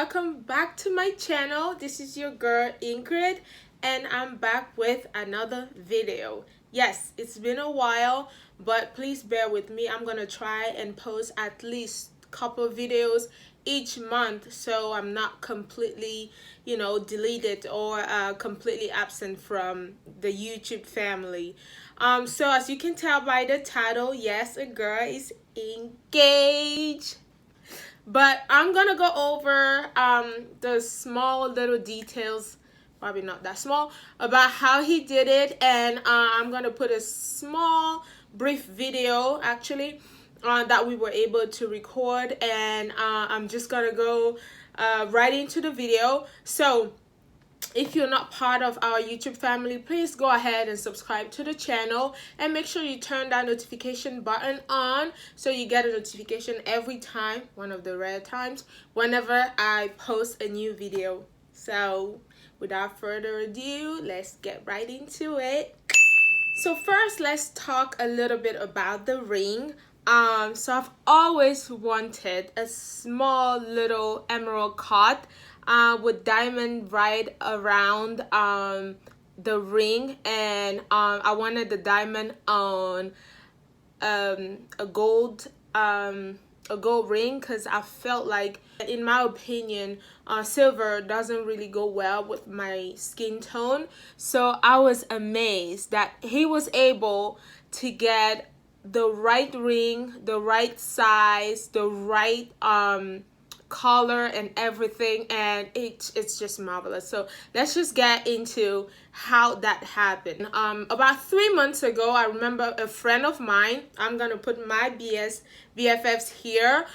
welcome back to my channel. This is your girl Ingrid, and I'm back with another video. Yes, it's been a while, but please bear with me. I'm gonna try and post at least a couple of videos each month, so I'm not completely, deleted or completely absent from the YouTube family. So as you can tell by the title, yes, a girl is engaged. But I'm gonna go over the small little details, probably not that small, about how he did it, and I'm gonna put a small brief video actually that we were able to record, and I'm just gonna go right into the video. So if you're not part of our YouTube family, please go ahead and subscribe to the channel and make sure you turn that notification button on so you get a notification every time, one of the rare times, whenever I post a new video. So without further ado, let's get right into it. So first, let's talk a little bit about the ring. So I've always wanted a small little emerald cut with diamond right around the ring, and I wanted the diamond on a gold ring, because I felt like, in my opinion, silver doesn't really go well with my skin tone. So I was amazed that he was able to get the right ring, the right size, the right color and everything, and it's just marvelous. So let's just get into how that happened. About 3 months ago, I remember a friend of mine, I'm gonna put my BFFs here.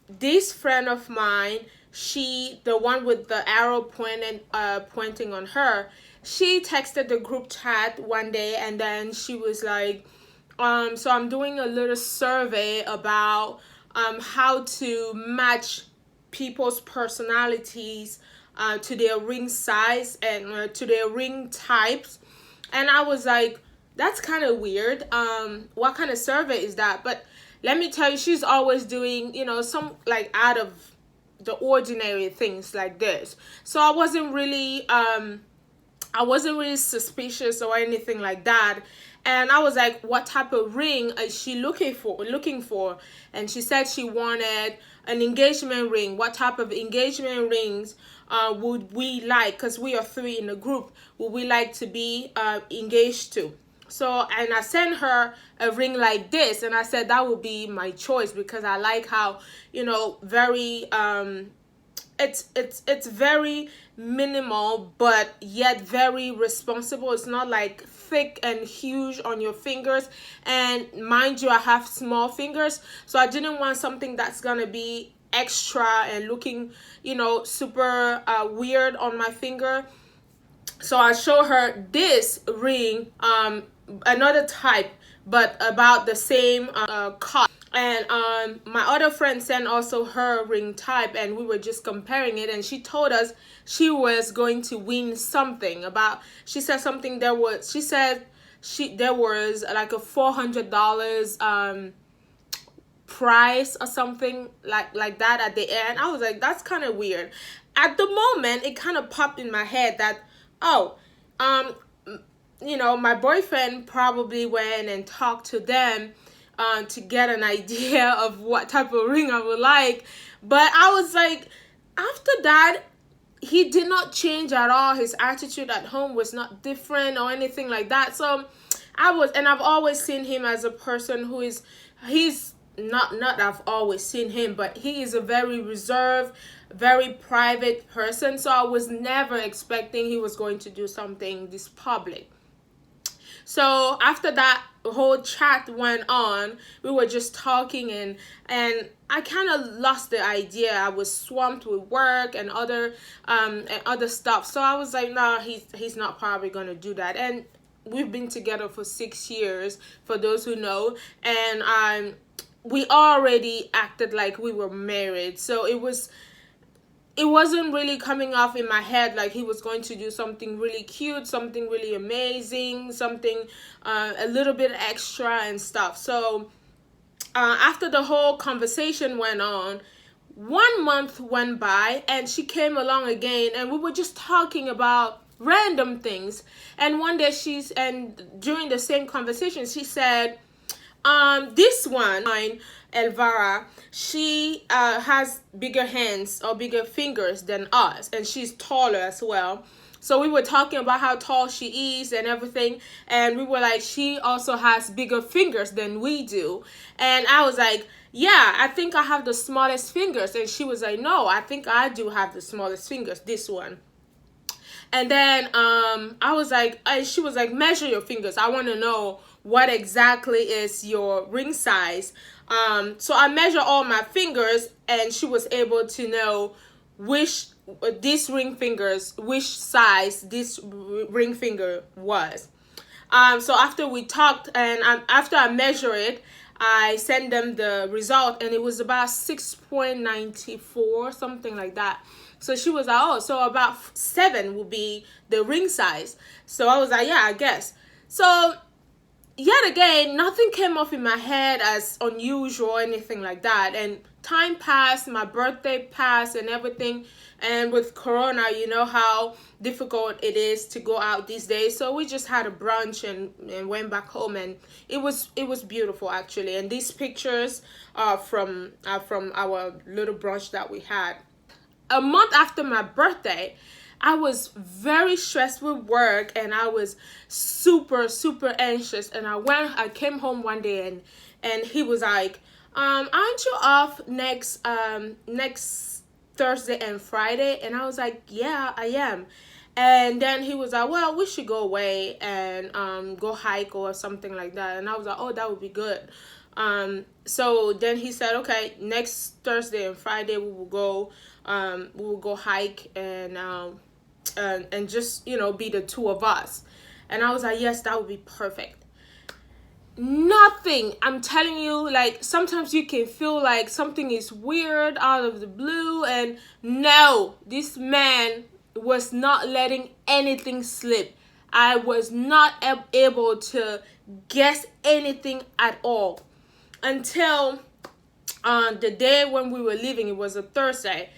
This friend of mine, the one with the arrow pointing on her, she texted the group chat one day, and then she was like, so I'm doing a little survey about how to match people's personalities to their ring size and to their ring types. And I was like, that's kind of weird. What kind of survey is that? But let me tell you, she's always doing, some like out of the ordinary things like this. So I wasn't really suspicious or anything like that. And I was like, what type of ring is she looking for? And she said she wanted an engagement ring. What type of engagement rings would we like? Because we are 3 in the group. Would we like to be engaged to? So, and I sent her a ring like this, and I said that would be my choice, because I like how, very it's very minimal, but yet very responsible. It's not like thick and huge on your fingers, and mind you, I have small fingers, so I didn't want something that's gonna be extra and looking, super weird on my finger. So I show her this ring, another type, but about the same cut. And my other friend sent also her ring type, and we were just comparing it, and she told us she was going to win something. She said there was like a $400 price or something like that at the end. I was like, that's kind of weird. At the moment, it kind of popped in my head that, my boyfriend probably went and talked to them to get an idea of what type of ring I would like. But I was like, after that, he did not change at all. His attitude at home was not different or anything like that. So I've always seen him as a person who he's not I've always seen him, but he is a very reserved, very private person. So I was never expecting he was going to do something this public. So after that whole chat went on, we were just talking, and I kind of lost the idea. I was swamped with work and other stuff. So I was like, no, he's not probably gonna do that. And we've been together for 6 years, for those who know, and we already acted like we were married. So it wasn't really coming off in my head like he was going to do something really cute, something really amazing, something a little bit extra and stuff. So after the whole conversation went on, 1 month went by and she came along again, and we were just talking about random things. And one day during the same conversation, she said, this one, Elvira, she has bigger hands or bigger fingers than us, and she's taller as well. So we were talking about how tall she is and everything, and we were like, she also has bigger fingers than we do. And I was like, yeah, I think I have the smallest fingers. And she was like, no, I think I do have the smallest fingers, this one. And then I was like, she was like, measure your fingers. I want to know what exactly is your ring size. So I measured all my fingers, and she was able to know which size this ring finger was. So after we talked, and after I measured it, I sent them the result, and it was about 6.94, something like that. So she was like, oh, so about 7 would be the ring size. So I was like, yeah, I guess. So yet again, nothing came up in my head as unusual or anything like that. And time passed, my birthday passed and everything. And with Corona, you know how difficult it is to go out these days. So we just had a brunch and went back home, and it was beautiful actually. And these pictures are from our little brunch that we had. A month after my birthday, I was very stressed with work, and I was super anxious. And I came home one day, and he was like, aren't you off next Thursday and Friday? And I was like, yeah, I am. And then he was like, well, we should go away and go hike or something like that. And I was like, oh, that would be good. So then he said, okay, next Thursday and Friday we will go hike and just, you know, be the two of us. And I was like, yes, that would be perfect. Nothing, I'm telling you, like sometimes you can feel like something is weird out of the blue, and no, this man was not letting anything slip. I was not able to guess anything at all until the day when we were leaving. It was a Thursday.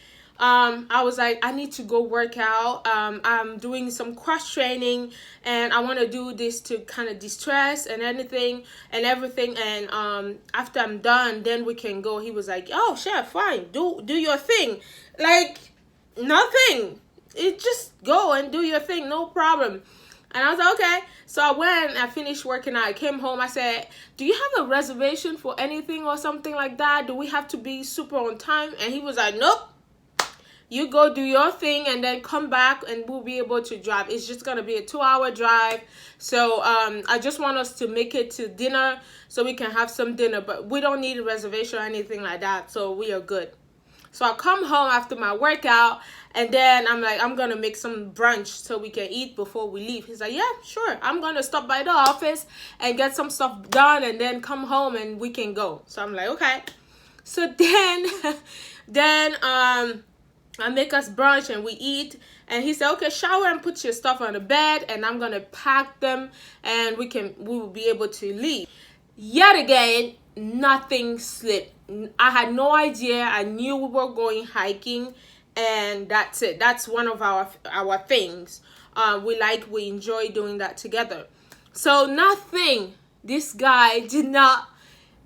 I was like, I need to go work out. I'm doing some cross training, and I want to do this to kind of distress and everything. And after I'm done, then we can go. He was like, oh, chef, fine, do your thing. Like nothing. It just go and do your thing, no problem. And I was like, okay. So I went, I finished working out. I came home. I said, do you have a reservation for anything or something like that? Do we have to be super on time? And he was like, nope. You go do your thing and then come back, and we'll be able to drive. It's just going to be a 2-hour drive. So I just want us to make it to dinner so we can have some dinner. But we don't need a reservation or anything like that. So we are good. So I come home after my workout, and then I'm like, I'm going to make some brunch so we can eat before we leave. He's like, yeah, sure. I'm going to stop by the office and get some stuff done and then come home and we can go. So I'm like, okay. So then I make us brunch and we eat, and he said, okay, shower and put your stuff on the bed, and I'm going to pack them, and we will be able to leave. Yet again, nothing slipped. I had no idea. I knew we were going hiking, and that's it. That's one of our things. We enjoy doing that together. So nothing. This guy did not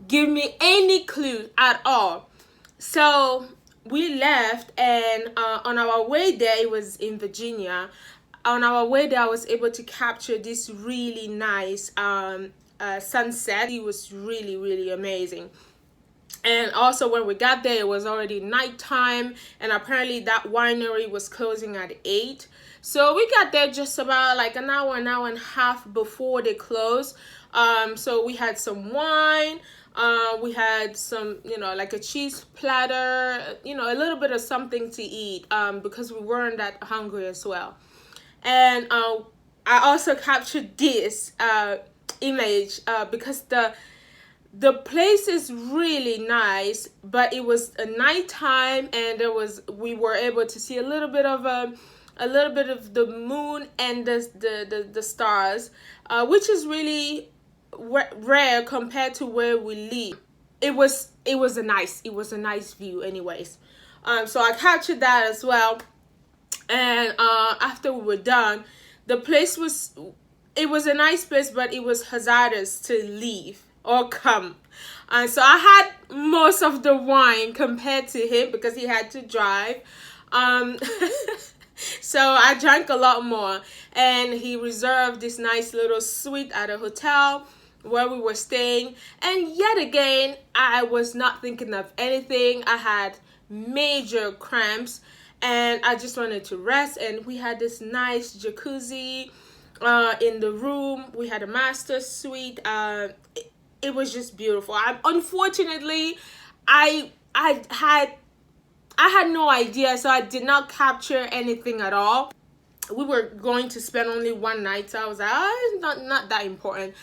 give me any clue at all. So we left, and on our way there, it was in Virginia. On our way there, I was able to capture this really nice sunset. It was really amazing. And also when we got there, it was already nighttime, and apparently that winery was closing at 8. So we got there just about like an hour and a half before they closed. So we had some wine. We had some, like a cheese platter, a little bit of something to eat, because we weren't that hungry as well. And I also captured this image because the place is really nice, but it was a nighttime, and we were able to see a little bit of the moon and the stars, which is really rare compared to where we live. It was a nice view anyways. So I captured that as well. And after we were done, the place was, it was a nice place, but it was hazardous to leave or come. And so I had most of the wine compared to him because he had to drive. Um, so I drank a lot more. And he reserved this nice little suite at a hotel where we were staying. And yet again, I was not thinking of anything. I had major cramps and I just wanted to rest. And we had this nice jacuzzi in the room. We had a master suite. It was just beautiful. Unfortunately, I had no idea, so I did not capture anything at all. We were going to spend only one night, so I was like, oh, it's not that important.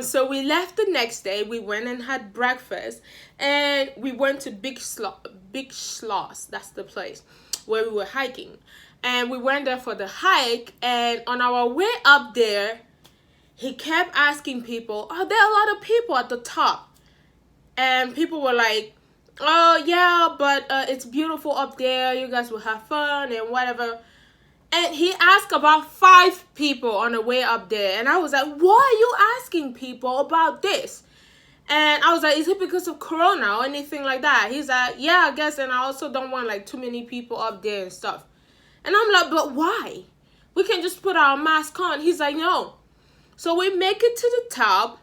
So we left the next day. We went and had breakfast, and we went to Big Schloss. That's the place where we were hiking. And we went there for the hike, and on our way up there, he kept asking people, "Are there a lot of people at the top?" And people were like, "Oh yeah, but it's beautiful up there. You guys will have fun and whatever." And he asked about 5 people on the way up there. And I was like, "Why are you asking people about this?" And I was like, "Is it because of Corona or anything like that?" He's like, "Yeah, I guess. And I also don't want like too many people up there and stuff." And I'm like, "But why? We can just put our mask on." He's like, "No." So we make it to the top.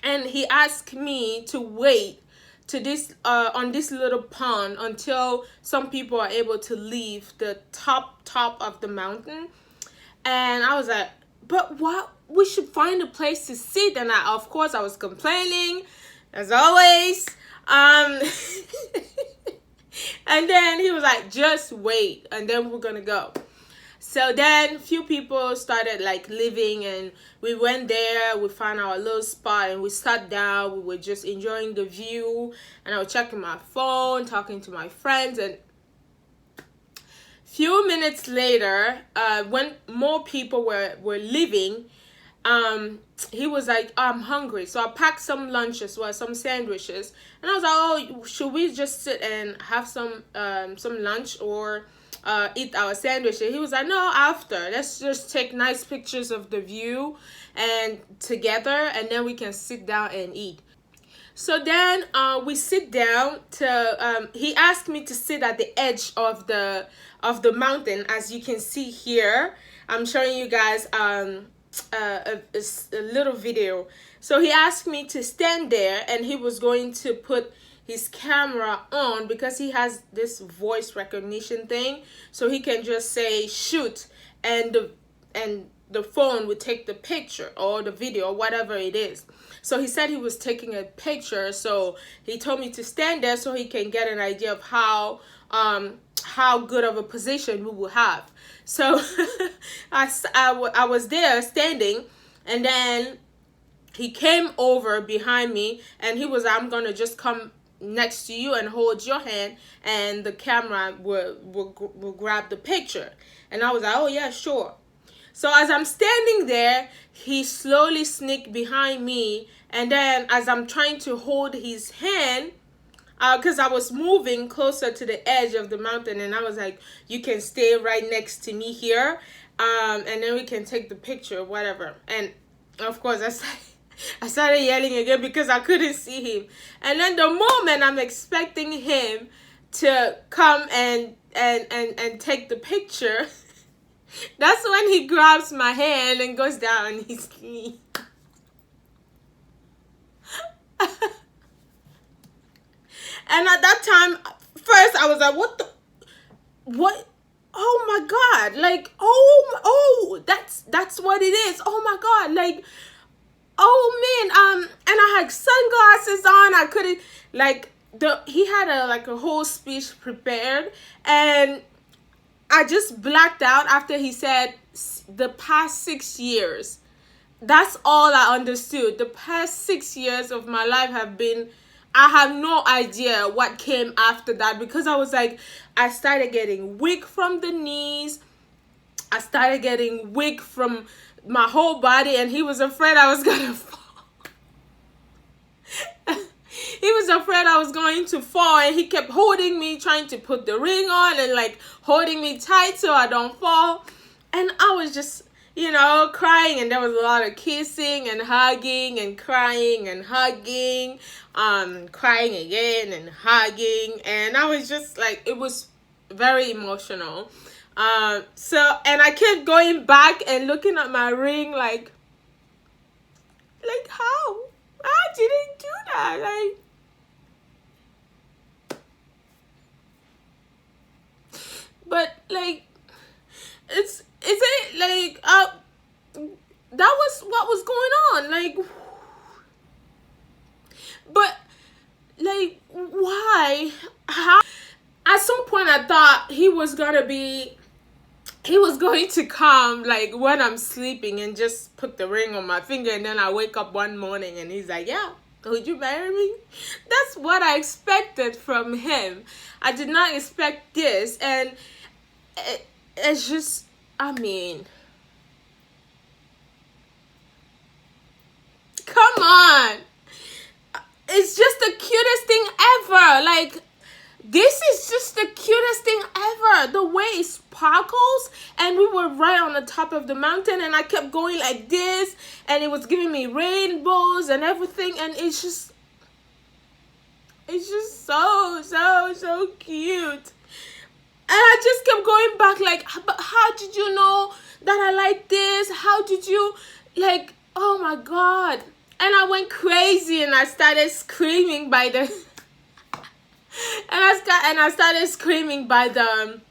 And he asked me to wait to this on this little pond until some people are able to leave the top of the mountain. And I was like, "But what? We should find a place to sit." And of course I was complaining as always. And then he was like, "Just wait and then we're gonna go." So then few people started like leaving, and we went there. We found our little spot and we sat down. We were just enjoying the view, and I was checking my phone, talking to my friends. And few minutes later, when more people were leaving, he was like, "I'm hungry." So I packed some lunch as well, some sandwiches, and I was like, "Oh, should we just sit and have some lunch or eat our sandwich?" And he was like, "No, after. Let's just take nice pictures of the view and together, and then we can sit down and eat." So then we sit down to he asked me to sit at the edge of the mountain. As you can see here, I'm showing you guys a little video. So he asked me to stand there, and he was going to put his camera on because he has this voice recognition thing, so he can just say shoot, and the phone would take the picture or the video or whatever it is. So he said he was taking a picture, so he told me to stand there so he can get an idea of how good of a position we will have. So I was there standing, and then he came over behind me, and he was like, "I'm gonna just come next to you and hold your hand, and the camera will grab the picture." And I was like, "Oh yeah, sure." So as I'm standing there, he slowly sneaked behind me, and then as I'm trying to hold his hand, because I was moving closer to the edge of the mountain, and I was like, "You can stay right next to me here, and then we can take the picture," whatever. And of course I started yelling again because I couldn't see him. And then the moment I'm expecting him to come and take the picture, that's when he grabs my hand and goes down on his knee. And at that time, first I was like, what? Oh my God. Like, oh, that's what it is. Oh my God. Like, oh man, and I had sunglasses on. I couldn't, like, he had a whole speech prepared, and I just blacked out after he said the past 6 years. That's all I understood. The past 6 years of my life have been, I have no idea what came after that, because I was like, I started getting weak from the knees. I started getting weak from my whole body, and he was afraid I was gonna fall. he was afraid I was going to fall, and he kept holding me, trying to put the ring on and like holding me tight so I don't fall. And I was just, crying, and there was a lot of kissing and hugging and crying and hugging, crying again and hugging, and I was just like, it was very emotional. And I kept going back and looking at my ring like how? I didn't do that. But is it that was what was going on, but why? How? At some point I thought he was going to come when I'm sleeping and just put the ring on my finger, and then I wake up one morning and he's like, yeah, would you marry me? That's what I expected from him. I did not expect this, and it's just, come on. It's just the cutest thing ever. This is just the cutest thing ever. The way it sparkles, and we were right on the top of the mountain, and I kept going like this, and it was giving me rainbows and everything, and it's just so cute. And I just kept going back but how did you know that I like this? How did you, oh my God. And I went crazy, and I started screaming by the and I started screaming by the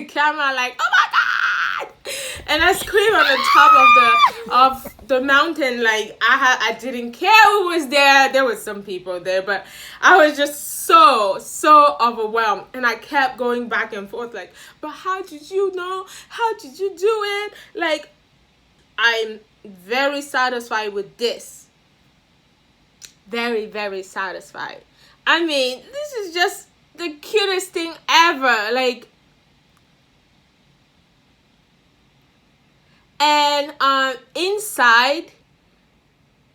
camera, like, oh my God. And I screamed on the top of the mountain, I didn't care who was there. There was some people there, but I was just so overwhelmed, and I kept going back and forth but how did you know? How did you do it? I'm very satisfied with this. Very, very satisfied. This is just the cutest thing ever. And inside,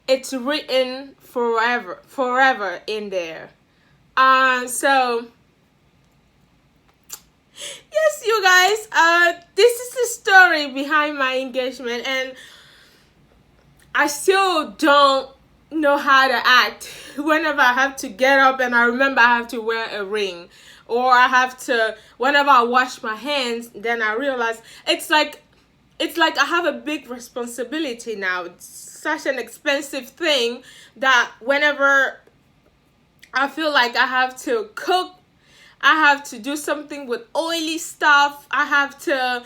it's written forever in there. So yes, you guys, this is the story behind my engagement, and I still don't know how to act whenever I have to get up and I remember I have to wear a ring, or I have to, whenever I wash my hands, then I realize it's like I have a big responsibility now. It's such an expensive thing that whenever I feel like I have to cook, I have to do something with oily stuff, I have to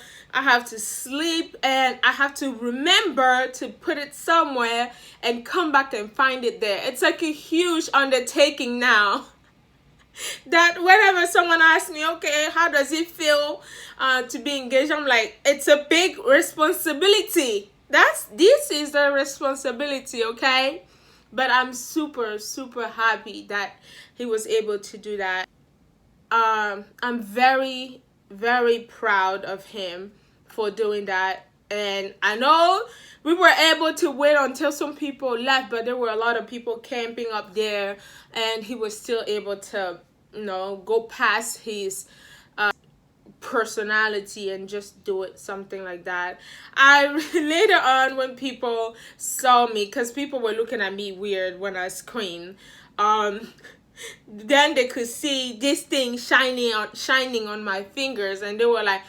sleep, and I have to remember to put it somewhere and come back and find it there. It's like a huge undertaking now. That whenever someone asks me, okay, how does it feel to be engaged? I'm like, it's a big responsibility. This is a responsibility, okay? But I'm super happy that he was able to do that. I'm very, very proud of him for doing that. And I know we were able to wait until some people left, but there were a lot of people camping up there, and he was still able to, go past his personality and just do it, something like that. Later on, when people saw me, because people were looking at me weird when I screamed, then they could see this thing shining on my fingers, and they were like,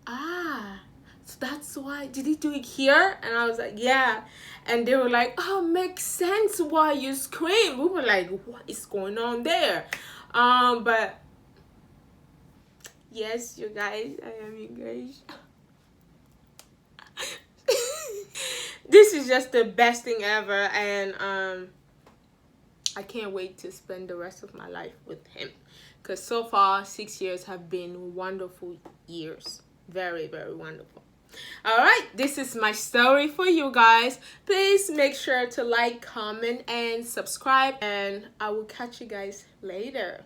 so that's why, did he do it here? And I was like, yeah. And they were like, oh, makes sense why you scream. We were like, what is going on there? But yes, you guys, I am engaged. This is just the best thing ever, and I can't wait to spend the rest of my life with him, because so far 6 years have been wonderful years. Very, very wonderful. All right, this is my story for you guys. Please make sure to like, comment, and subscribe, and I will catch you guys later.